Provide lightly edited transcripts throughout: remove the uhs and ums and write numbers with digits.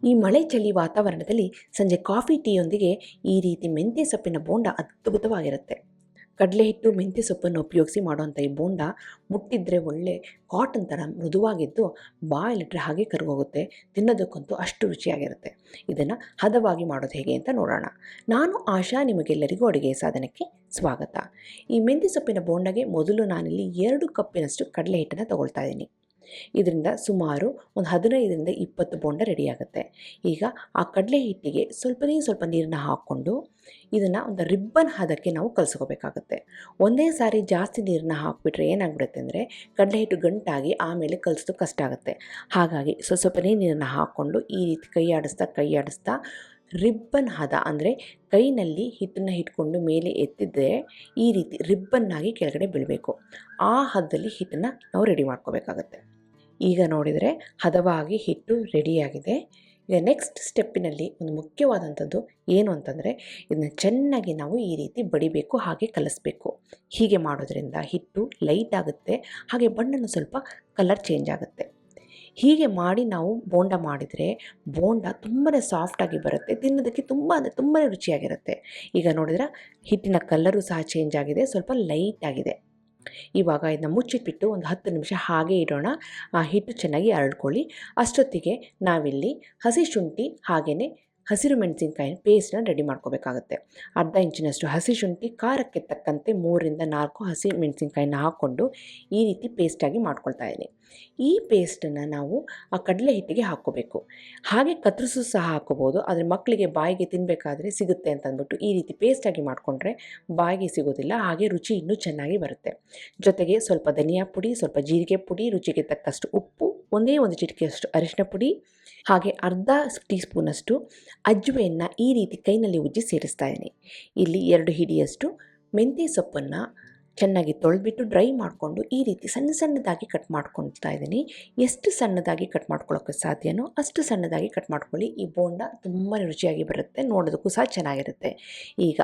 ಈ ಮಳೆ ಚಳಿ ವಾತಾವರಣದಲ್ಲಿ ಸಂಜೆ ಕಾಫಿ ಟೀಯೊಂದಿಗೆ ಈ ರೀತಿ ಮೆಂತ್ಯ ಸೊಪ್ಪಿನ ಬೋಂಡ ಅದ್ಭುತವಾಗಿರುತ್ತೆ. ಕಡಲೆ ಹಿಟ್ಟು ಮೆಂತ್ಯ ಸೊಪ್ಪನ್ನು ಉಪಯೋಗಿಸಿ ಮಾಡುವಂಥ ಈ ಬೋಂಡ ಮುಟ್ಟಿದ್ರೆ ಒಳ್ಳೆ ಕಾಟನ್ ಥರ ಮೃದುವಾಗಿದ್ದು ಬಾಯಲ್ಲಿಟ್ಟರೆ ಹಾಗೆ ಕರಗೋಗುತ್ತೆ. ತಿನ್ನೋದಕ್ಕಂತೂ ಅಷ್ಟು ರುಚಿಯಾಗಿರುತ್ತೆ. ಇದನ್ನು ಹದವಾಗಿ ಮಾಡೋದು ಹೇಗೆ ಅಂತ ನೋಡೋಣ. ನಾನು ಆಶಾ, ನಿಮಗೆಲ್ಲರಿಗೂ ಅಡುಗೆ ಸಾಧನಕ್ಕೆ ಸ್ವಾಗತ. ಈ ಮೆಂತ್ಯ ಸೊಪ್ಪಿನ ಬೋಂಡಗೆ ಮೊದಲು ನಾನಿಲ್ಲಿ 2 ಕಪ್ಪಿನಷ್ಟು ಕಡಲೆ ಹಿಟ್ಟನ್ನು ತಗೊಳ್ತಾ ಇದ್ದೀನಿ. ಇದರಿಂದ ಸುಮಾರು ಒಂದು 15ರಿಂದ 20 ಬೋಂಡ ರೆಡಿಯಾಗುತ್ತೆ. ಈಗ ಆ ಕಡಲೆ ಹಿಟ್ಟಿಗೆ ಸ್ವಲ್ಪ ನೀರನ್ನ ಹಾಕ್ಕೊಂಡು ಇದನ್ನು ಒಂದು ರಿಬ್ಬನ್ ಹದಕ್ಕೆ ನಾವು ಕಲಸ್ಕೋಬೇಕಾಗುತ್ತೆ. ಒಂದೇ ಸಾರಿ ಜಾಸ್ತಿ ನೀರನ್ನ ಹಾಕಿಬಿಟ್ರೆ ಏನಾಗ್ಬಿಡುತ್ತೆ ಅಂದರೆ ಕಡಲೆ ಹಿಟ್ಟು ಗಂಟಾಗಿ ಆಮೇಲೆ ಕಲಿಸೋದು ಕಷ್ಟ ಆಗುತ್ತೆ. ಹಾಗಾಗಿ ಸ್ವಲ್ಪನೇ ನೀರನ್ನು ಹಾಕ್ಕೊಂಡು ಈ ರೀತಿ ಕೈ ಆಡಿಸ್ತಾ ರಿಬ್ಬನ್ ಹದ ಅಂದರೆ ಕೈನಲ್ಲಿ ಹಿಟ್ಟನ್ನು ಇಟ್ಕೊಂಡು ಮೇಲೆ ಎತ್ತಿದ್ರೆ ಈ ರೀತಿ ರಿಬ್ಬನ್ನಾಗಿ ಕೆಳಗಡೆ ಬೀಳಬೇಕು. ಆ ಹದದಲ್ಲಿ ಹಿಟ್ಟನ್ನು ನಾವು ರೆಡಿ ಮಾಡ್ಕೋಬೇಕಾಗತ್ತೆ. ಈಗ ನೋಡಿದರೆ ಹದವಾಗಿ ಹಿಟ್ಟು ರೆಡಿಯಾಗಿದೆ. ಈಗ ನೆಕ್ಸ್ಟ್ ಸ್ಟೆಪ್ಪಿನಲ್ಲಿ ಒಂದು ಮುಖ್ಯವಾದಂಥದ್ದು ಏನು ಅಂತಂದರೆ ಇದನ್ನು ಚೆನ್ನಾಗಿ ನಾವು ಈ ರೀತಿ ಬಡಿಬೇಕು, ಹಾಗೆ ಕಲಿಸ್ಬೇಕು. ಹೀಗೆ ಮಾಡೋದ್ರಿಂದ ಹಿಟ್ಟು ಲೈಟ್ ಆಗುತ್ತೆ, ಹಾಗೆ ಬಣ್ಣನೂ ಸ್ವಲ್ಪ ಕಲರ್ ಚೇಂಜ್ ಆಗುತ್ತೆ. ಹೀಗೆ ಮಾಡಿ ನಾವು ಬೋಂಡ ಮಾಡಿದರೆ ಬೋಂಡ ತುಂಬಾ ಸಾಫ್ಟಾಗಿ ಬರುತ್ತೆ, ತಿನ್ನೋದಕ್ಕೆ ತುಂಬಾ ರುಚಿಯಾಗಿರುತ್ತೆ. ಈಗ ನೋಡಿದ್ರೆ ಹಿಟ್ಟಿನ ಕಲರು ಸಹ ಚೇಂಜ್ ಆಗಿದೆ, ಸ್ವಲ್ಪ ಲೈಟ್ ಆಗಿದೆ. ಇವಾಗ ಇದನ್ನ ಮುಚ್ಚಿಟ್ಬಿಟ್ಟು ಒಂದು 10 ನಿಮಿಷ ಹಾಗೆ ಇಡೋಣ. ಆ ಹಿಟ್ಟು ಚೆನ್ನಾಗಿ ಹರಡ್ಕೊಳ್ಳಿ. ಅಷ್ಟೊತ್ತಿಗೆ ನಾವಿಲ್ಲಿ ಹಸಿ ಶುಂಠಿ ಹಾಗೆಯೇ ಹಸಿರು ಮೆಣಸಿನ್ಕಾಯಿ ಪೇಸ್ಟನ್ನ ರೆಡಿ ಮಾಡ್ಕೋಬೇಕಾಗುತ್ತೆ. ಅರ್ಧ ಇಂಚಿನಷ್ಟು ಹಸಿ ಶುಂಠಿ, ಖಾರಕ್ಕೆ ತಕ್ಕಂತೆ 3ರಿಂದ 4 ಹಸಿ ಮೆಣಸಿನ್ಕಾಯಿನ ಹಾಕ್ಕೊಂಡು ಈ ರೀತಿ ಪೇಸ್ಟಾಗಿ ಮಾಡ್ಕೊಳ್ತಾ ಇದ್ದೀನಿ. ಈ ಪೇಸ್ಟನ್ನು ನಾವು ಆ ಕಡಲೆ ಹಿಟ್ಟಿಗೆ ಹಾಕ್ಕೋಬೇಕು. ಹಾಗೆ ಕತ್ತರಿಸು ಸಹ ಹಾಕ್ಕೋಬೋದು, ಆದರೆ ಮಕ್ಕಳಿಗೆ ಬಾಯಿಗೆ ತಿನ್ನಬೇಕಾದ್ರೆ ಸಿಗುತ್ತೆ ಅಂತಂದ್ಬಿಟ್ಟು ಈ ರೀತಿ ಪೇಸ್ಟಾಗಿ ಮಾಡಿಕೊಂಡ್ರೆ ಬಾಯಿಗೆ ಸಿಗೋದಿಲ್ಲ, ಹಾಗೆ ರುಚಿ ಇನ್ನೂ ಚೆನ್ನಾಗಿ ಬರುತ್ತೆ. ಜೊತೆಗೆ ಸ್ವಲ್ಪ ಧನಿಯಾ ಪುಡಿ, ಸ್ವಲ್ಪ ಜೀರಿಗೆ ಪುಡಿ, ರುಚಿಗೆ ತಕ್ಕಷ್ಟು ಉಪ್ಪು, ಒಂದೇ ಒಂದು ಚಿಟಿಕೆಯಷ್ಟು ಅರಿಶಿನ ಪುಡಿ, ಹಾಗೆ ಅರ್ಧ ಟೀ ಸ್ಪೂನಷ್ಟು ಅಜ್ವೆಯನ್ನು ಈ ರೀತಿ ಕೈನಲ್ಲಿ ಉಜ್ಜಿ ಸೇರಿಸ್ತಾ ಇದ್ದೀನಿ. ಇಲ್ಲಿ 2 ಹಿಡಿಯಷ್ಟು ಮೆಂತ್ಯ ಸೊಪ್ಪನ್ನು ಚೆನ್ನಾಗಿ ತೊಳೆದ್ಬಿಟ್ಟು ಡ್ರೈ ಮಾಡಿಕೊಂಡು ಈ ರೀತಿ ಸಣ್ಣದಾಗಿ ಕಟ್ ಮಾಡ್ಕೊಳ್ತಾ ಇದ್ದೀನಿ. ಎಷ್ಟು ಸಣ್ಣದಾಗಿ ಕಟ್ ಮಾಡ್ಕೊಳ್ಳೋಕ್ಕೆ ಸಾಧ್ಯನೋ ಅಷ್ಟು ಸಣ್ಣದಾಗಿ ಕಟ್ ಮಾಡ್ಕೊಳ್ಳಿ. ಈ ಬೋಂಡ ತುಂಬ ರುಚಿಯಾಗಿ ಬರುತ್ತೆ, ನೋಡೋದಕ್ಕೂ ಸಹ ಚೆನ್ನಾಗಿರುತ್ತೆ. ಈಗ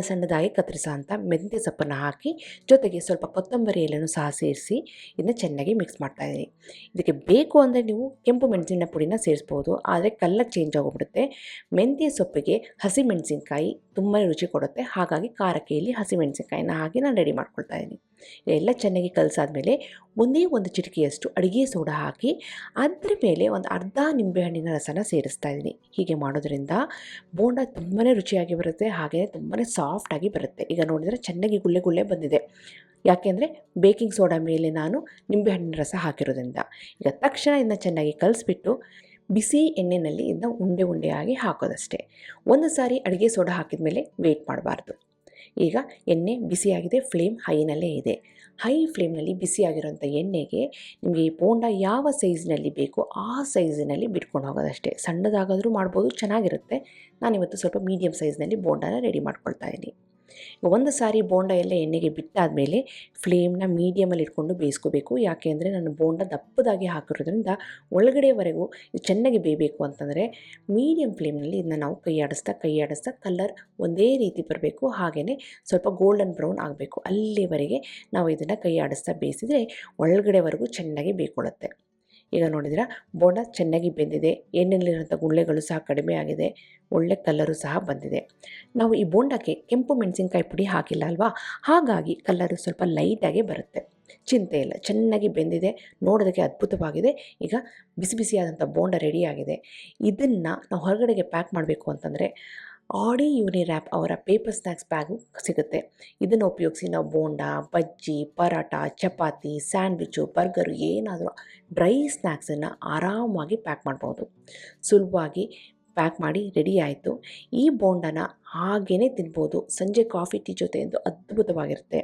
ಸಣ್ಣದಾಗಿ ಕತ್ತರಿಸೋ ಅಂಥ ಮೆಂತ್ಯ ಸೊಪ್ಪನ್ನು ಹಾಕಿ ಜೊತೆಗೆ ಸ್ವಲ್ಪ ಕೊತ್ತಂಬರಿ ಎಲೆನೂ ಸಹ ಸೇರಿಸಿ ಇದನ್ನು ಚೆನ್ನಾಗಿ ಮಿಕ್ಸ್ ಮಾಡ್ತಾಯಿದ್ದೀನಿ. ಇದಕ್ಕೆ ಬೇಕು ಅಂದರೆ ನೀವು ಕೆಂಪು ಮೆಣಸಿನ ಪುಡಿನ ಸೇರಿಸ್ಬೋದು, ಆದರೆ ಕಲರ್ ಚೇಂಜ್ ಆಗೋಗ್ಬಿಡುತ್ತೆ. ಮೆಂತ್ಯ ಸೊಪ್ಪಿಗೆ ಹಸಿ ಮೆಣಸಿನ್ಕಾಯಿ ತುಂಬ ರುಚಿ ಕೊಡುತ್ತೆ, ಹಾಗಾಗಿ ಖಾರಕ್ಕೆ ಇಲ್ಲಿ ಹಸಿ ಮೆಣಸಿನ್ಕಾಯಿನ ಹಾಕಿ ನಾನು ರೆಡಿ ಮಾಡ್ಕೊಳ್ತಾ ಇದ್ದೀನಿ. ಎಲ್ಲ ಚೆನ್ನಾಗಿ ಕಲಸಾದ್ಮೇಲೆ ಒಂದೇ ಒಂದು ಚಿಟಿಕೆಯಷ್ಟು ಅಡುಗೆ ಸೋಡಾ ಹಾಕಿ ಅದರ ಮೇಲೆ ಒಂದು ಅರ್ಧ ನಿಂಬೆಹಣ್ಣಿನ ರಸನ ಸೇರಿಸ್ತಾ ಇದ್ದೀನಿ. ಹೀಗೆ ಮಾಡೋದ್ರಿಂದ ಬೋಂಡ ತುಂಬಾ ರುಚಿಯಾಗಿ ಬರುತ್ತೆ, ಹಾಗೆಯೇ ತುಂಬಾ ಸಾಫ್ಟಾಗಿ ಬರುತ್ತೆ. ಈಗ ನೋಡಿದರೆ ಚೆನ್ನಾಗಿ ಗುಳ್ಳೆ ಬಂದಿದೆ, ಯಾಕೆಂದರೆ ಬೇಕಿಂಗ್ ಸೋಡಾ ಮೇಲೆ ನಾನು ನಿಂಬೆಹಣ್ಣಿನ ರಸ ಹಾಕಿರೋದ್ರಿಂದ. ಈಗ ತಕ್ಷಣ ಇದನ್ನು ಚೆನ್ನಾಗಿ ಕಲಿಸ್ಬಿಟ್ಟು ಬಿಸಿ ಎಣ್ಣೆಯಲ್ಲಿ ಇದನ್ನ ಉಂಡೆಯಾಗಿ ಹಾಕೋದಷ್ಟೇ. ಒಂದು ಸಾರಿ ಅಡುಗೆ ಸೋಡಾ ಹಾಕಿದ ಮೇಲೆ ವೇಟ್ ಮಾಡಬಾರ್ದು. ಈಗ ಎಣ್ಣೆ ಬಿಸಿಯಾಗಿದೆ, ಫ್ಲೇಮ್ ಹೈನಲ್ಲೇ ಇದೆ. ಹೈ ಫ್ಲೇಮ್ನಲ್ಲಿ ಬಿಸಿಯಾಗಿರೋಂಥ ಎಣ್ಣೆಗೆ ನಿಮಗೆ ಈ ಬೋಂಡ ಯಾವ ಸೈಜ್ನಲ್ಲಿ ಬೇಕೋ ಆ ಸೈಜಿನಲ್ಲಿ ಬಿಟ್ಕೊಂಡು ಹೋಗೋದಷ್ಟೇ. ಸಣ್ಣದಾಗಾದರೂ ಮಾಡ್ಬೋದು, ಚೆನ್ನಾಗಿರುತ್ತೆ. ನಾನಿವತ್ತು ಸ್ವಲ್ಪ ಮೀಡಿಯಮ್ ಸೈಜ್ನಲ್ಲಿ ಬೋಂಡನ ರೆಡಿ ಮಾಡ್ಕೊಳ್ತಾ ಇದ್ದೀನಿ. ಒಂದು ಸಾರಿ ಬೋಂಡ ಎಲ್ಲ ಎಣ್ಣೆಗೆ ಬಿಟ್ಟಾದಮೇಲೆ ಫ್ಲೇಮ್ನ ಮೀಡಿಯಮಲ್ಲಿ ಇಟ್ಕೊಂಡು ಬೇಯಿಸ್ಕೋಬೇಕು. ಯಾಕೆ ಅಂದರೆ ನಾನು ಬೋಂಡ ದಪ್ಪದಾಗಿ ಹಾಕಿರೋದ್ರಿಂದ ಒಳಗಡೆವರೆಗೂ ಇದು ಚೆನ್ನಾಗಿ ಬೇಯಬೇಕು ಅಂತಂದರೆ ಮೀಡಿಯಮ್ ಫ್ಲೇಮ್ನಲ್ಲಿ ಇದನ್ನ ನಾವು ಕೈ ಆಡಿಸ್ತಾ ಕಲರ್ ಒಂದೇ ರೀತಿ ಬರಬೇಕು, ಹಾಗೆಯೇ ಸ್ವಲ್ಪ ಗೋಲ್ಡನ್ ಬ್ರೌನ್ ಆಗಬೇಕು. ಅಲ್ಲಿವರೆಗೆ ನಾವು ಇದನ್ನು ಕೈ ಆಡಿಸ್ತಾ ಬೇಯಿಸಿದರೆ ಒಳಗಡೆವರೆಗೂ ಚೆನ್ನಾಗಿ ಬೇಯ್ಕೊಳ್ಳುತ್ತೆ. ಈಗ ನೋಡಿದ್ರೆ ಬೋಂಡ ಚೆನ್ನಾಗಿ ಬೆಂದಿದೆ, ಎಣ್ಣೆಯಲ್ಲಿರೋಂಥ ಗುಳ್ಳೆಗಳು ಸಹ ಕಡಿಮೆ ಆಗಿದೆ, ಒಳ್ಳೆ ಕಲರು ಸಹ ಬಂದಿದೆ. ನಾವು ಈ ಬೋಂಡಕ್ಕೆ ಕೆಂಪು ಮೆಣಸಿನ್ಕಾಯಿ ಪುಡಿ ಹಾಕಿಲ್ಲ ಅಲ್ವಾ, ಹಾಗಾಗಿ ಕಲರು ಸ್ವಲ್ಪ ಲೈಟಾಗಿ ಬರುತ್ತೆ. ಚಿಂತೆ ಇಲ್ಲ, ಚೆನ್ನಾಗಿ ಬೆಂದಿದೆ, ನೋಡೋದಕ್ಕೆ ಅದ್ಭುತವಾಗಿದೆ. ಈಗ ಬಿಸಿಯಾದಂಥ ಬೋಂಡ ರೆಡಿಯಾಗಿದೆ. ಇದನ್ನು ನಾವು ಹೊರಗಡೆಗೆ ಪ್ಯಾಕ್ ಮಾಡಬೇಕು ಅಂತಂದರೆ ಆಡಿ ಯೂನಿರ್ಯಾಪ್ ಅವರ ಪೇಪರ್ ಸ್ನ್ಯಾಕ್ಸ್ ಬ್ಯಾಗು ಸಿಗುತ್ತೆ. ಇದನ್ನು ಉಪಯೋಗಿಸಿ ನಾವು ಬೋಂಡ, ಬಜ್ಜಿ, ಪರಾಟ, ಚಪಾತಿ, ಸ್ಯಾಂಡ್ವಿಚ್ಚು, ಬರ್ಗರು ಏನಾದರೂ ಡ್ರೈ ಸ್ನ್ಯಾಕ್ಸನ್ನು ಆರಾಮಾಗಿ ಪ್ಯಾಕ್ ಮಾಡ್ಬೋದು. ಸುಲಭವಾಗಿ ಪ್ಯಾಕ್ ಮಾಡಿ ರೆಡಿ ಆಯಿತು. ಈ ಬೋಂಡನ ಹಾಗೇ ತಿನ್ಬೋದು, ಸಂಜೆ ಕಾಫಿ ಟೀ ಜೊತೆ ಎಂದು ಅದ್ಭುತವಾಗಿರುತ್ತೆ.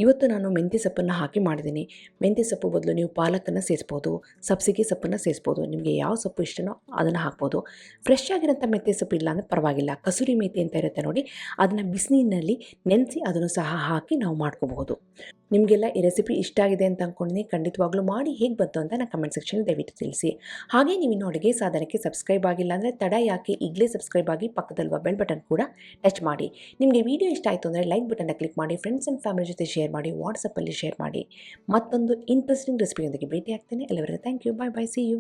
ಇವತ್ತು ನಾನು ಮೆಂತ್ಯ ಸೊಪ್ಪನ್ನು ಹಾಕಿ ಮಾಡಿದ್ದೀನಿ. ಮೆಂತ್ಯ ಸೊಪ್ಪು ಬದಲು ನೀವು ಪಾಲಕನ್ನು ಸೇರಿಸ್ಬೋದು, ಸಬ್ಸಿಗೆ ಸೊಪ್ಪನ್ನು ಸೇರಿಸ್ಬೋದು, ನಿಮಗೆ ಯಾವ ಸೊಪ್ಪು ಇಷ್ಟನೋ ಅದನ್ನು ಹಾಕ್ಬೋದು. ಫ್ರೆಶ್ ಆಗಿರೋಂಥ ಮೆಂತ್ಯ ಸೊಪ್ಪು ಇಲ್ಲ ಅಂದರೆ ಪರವಾಗಿಲ್ಲ, ಕಸೂರಿ ಮೇಥಿ ಅಂತ ಇರುತ್ತೆ ನೋಡಿ, ಅದನ್ನು ಬಿಸಿನೀರಿನಲ್ಲಿ ನೆನೆಸಿ ಅದನ್ನು ಸಹ ಹಾಕಿ ನಾವು ಮಾಡ್ಕೋಬಹುದು. ನಿಮಗೆಲ್ಲ ಈ ರೆಸಿಪಿ ಇಷ್ಟ ಆಗಿದೆ ಅಂತ ಅಂದ್ಕೊಂಡಿದ್ದೀನಿ. ಖಂಡಿತವಾಗ್ಲೂ ಮಾಡಿ ಹೇಗೆ ಬಂತು ಅಂತ ನಾನು ಕಮೆಂಟ್ ಸೆಕ್ಷನ್ ದಯವಿಟ್ಟು ತಿಳಿಸಿ. ಹಾಗೆ ನೀವು ಇನ್ನು ಅಡುಗೆ ಸಾಧನಕ್ಕೆ ಸಬ್ಸ್ಕ್ರೈಬ್ ಆಗಿಲ್ಲ ಅಂದರೆ ತಡ ಯಾಕೆ, ಈಗಲೇ ಸಬ್ಸ್ಕ್ರೈಬ್ ಆಗಿ ಪಕ್ಕದಲ್ಲಿರುವ ಬೆಲ್ ಬಟನ್ ಕೂಡ ಟಚ್ ಮಾಡಿ. ನಿಮಗೆ ವಿಡಿಯೋ ಇಷ್ಟ ಆಯಿತು ಅಂದರೆ ಲೈಕ್ ಬಟನ್ನ ಕ್ಲಿಕ್ ಮಾಡಿ, ಫ್ರೆಂಡ್ಸ್ ಆ್ಯಂಡ್ ಫ್ಯಾಮಿಲಿ ಜೊತೆ ಶೇರ್ ಮಾಡಿ, ವಾಟ್ಸಪ್ಪಲ್ಲಿ ಶೇರ್ ಮಾಡಿ. ಮತ್ತೊಂದು ಇಂಟ್ರೆಸ್ಟಿಂಗ್ ರೆಸಿಪಿಯೊಂದಿಗೆ ಭೇಟಿ ಆಗ್ತೇನೆ. ಎಲ್ಲರಿಗೂ thank you, bye, see you.